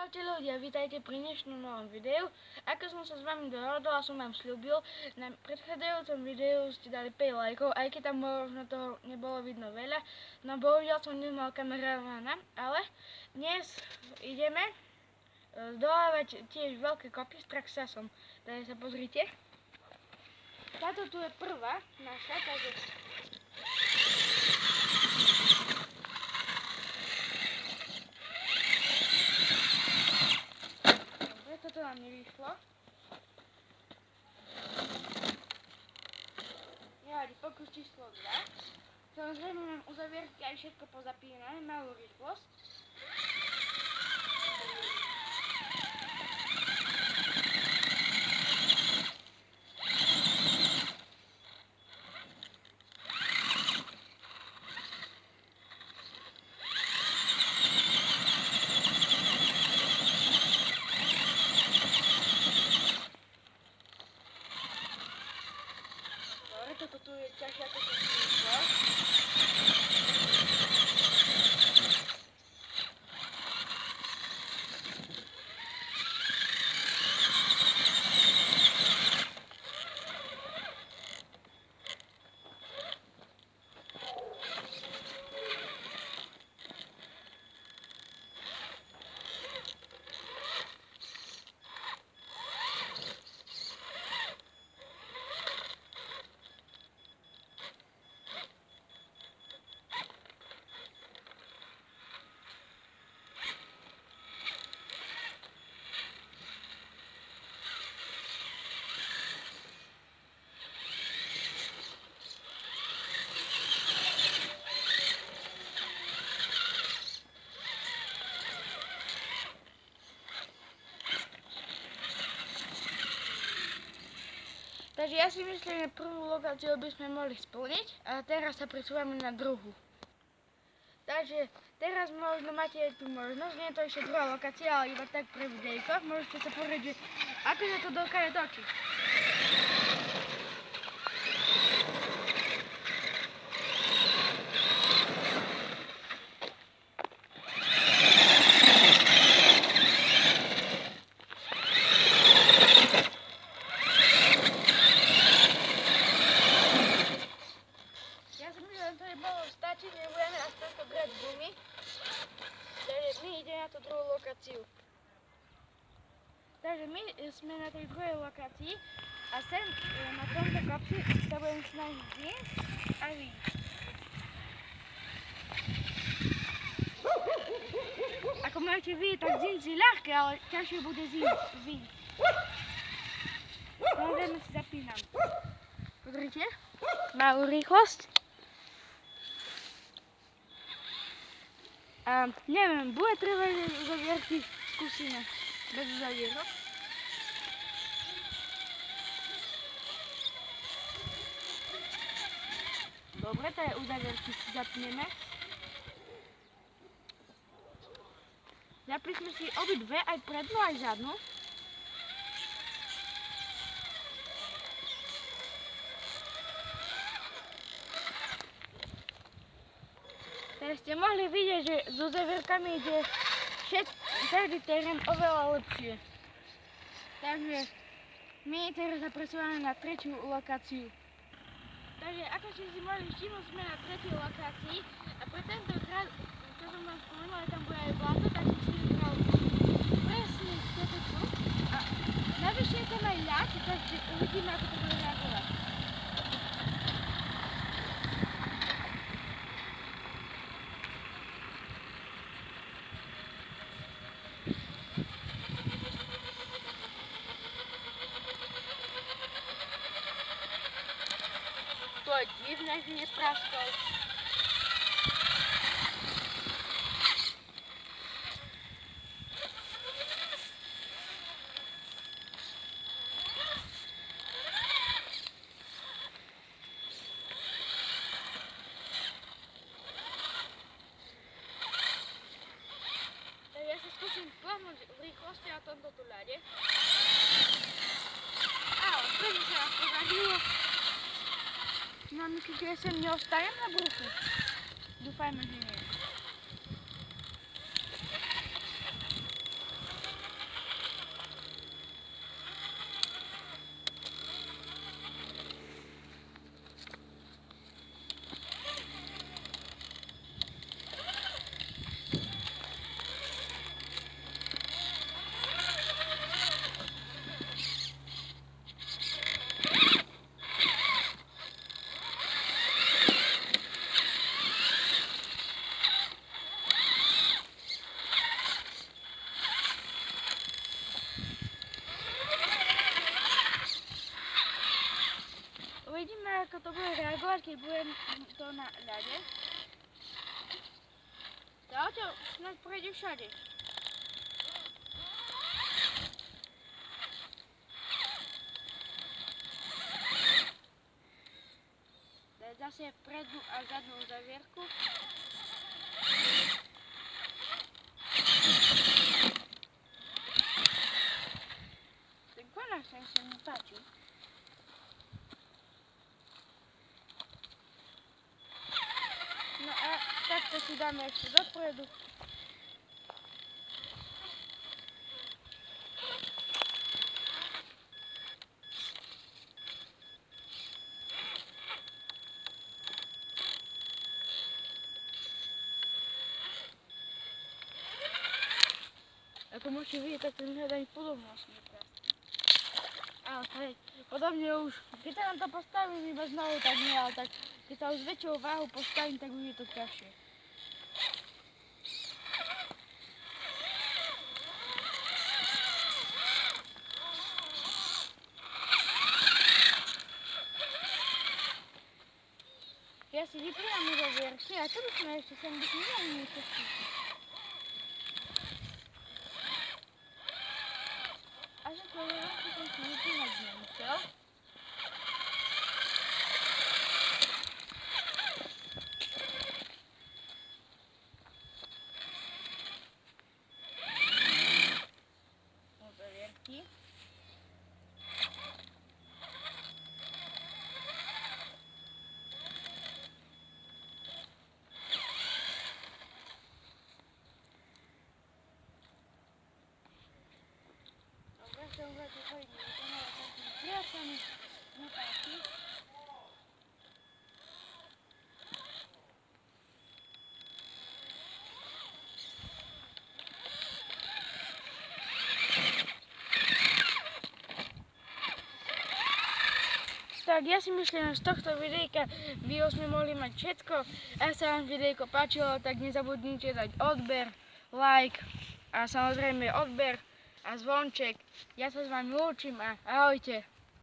Čaute ľudia, vítajte pri dnešnom novom videu. Ako som sa s vami dohodol a som vám sľúbil, na predchádzajúcom videu ste dali 5 lajkov, aj keď tam možno toho nebolo vidno veľa. No bohužiaľ som nemal kameramana, ale dnes ideme zdolávať tiež veľké kopy s Traxxasom. Takže sa pozrite. Táto tu je prvá naša, takže... Toto nám nevyšlo. Nevadí, pokus číslo 2. Samozrejme mám uzavierky aj všetko pozapínané, malú rýchlosť. Toto tu je ťažšie ako som si myslel. Takže ja si myslím, že prvú lokáciu by sme mohli splniť a teraz sa presúvame na druhú. Takže teraz možno máte tú možnosť, nie je to ešte druhá lokácia, ale iba tak pre videjko. Môžete sa pozrieť, že ako sa to dokáže točiť. Nebudeme aspoň to grať gumy, takže my ideme na tú druhú lokáciu. Takže my sme na tej druhej lokácii a sem na tomto kopci sa budem snažiť zniesť a vyjsť. Ako môžete vidieť, tak zísť je ľahké, ale ťažšie bude vyjsť. Samozrejme si zapínam. Pozrite, malú rýchlosť. A neviem, bude treba, že uzavierky skúsime bez uzavierok. Dobre, tie uzavierky si zapneme. Zapli sme si obidve, aj prednú, aj zadnú. Teraz ste mohli vidieť, že s uzavierkami ide každý terén oveľa lepšie. Takže my teraz sa presúvame na tretiu lokáciu. Takže ako ste si mohli všimnúť, sme na tretej lokácii a pre tentokrát, čo som vám spomenul, tam bude aj bláto, tak som si vybral presne toto tu. A navyše je tam aj ľad, takže uvidíme, ako to bude reagovať. To je divné, že nepraskol. Takže ja sa skúsim plahnuť v rýchlosti na tomto tu ľade. Ale prvne sa nás poradilo. No myslíte, že sem neostajem na bruchu? Dúfajme, že nie. ako to bude reagovať, keď budem to na ľade. To auto snáď prejde všade. Daj zase prednú a zadnú zavierku. Ten konáč sa mi páči. No a takto si dáme ešte dopredu. Ako môžete vidieť, tak ten hľadaň podobnosť. Ale hej, podobne už, keď sa nám to postavím iba znovu, tak nie, ale tak keď sa už s väčšou váhou postavím, tak už je to ťažšie. Ja si vypínam uzavierky a čo by sme ešte sem vypínali niečo? A že to uzavierky som si vypínať nemusel. Uzavierky. Som vrátil chodím, to malo takým priačami, nepáči. Tak ja si myslím, že z tohto videjka by sme mohli mať všetko. Ak sa vám videjko páčilo, tak nezabudnite dať odber, like a samozrejme odber a zvonček. Ja sa s vami lúčim a ahojte.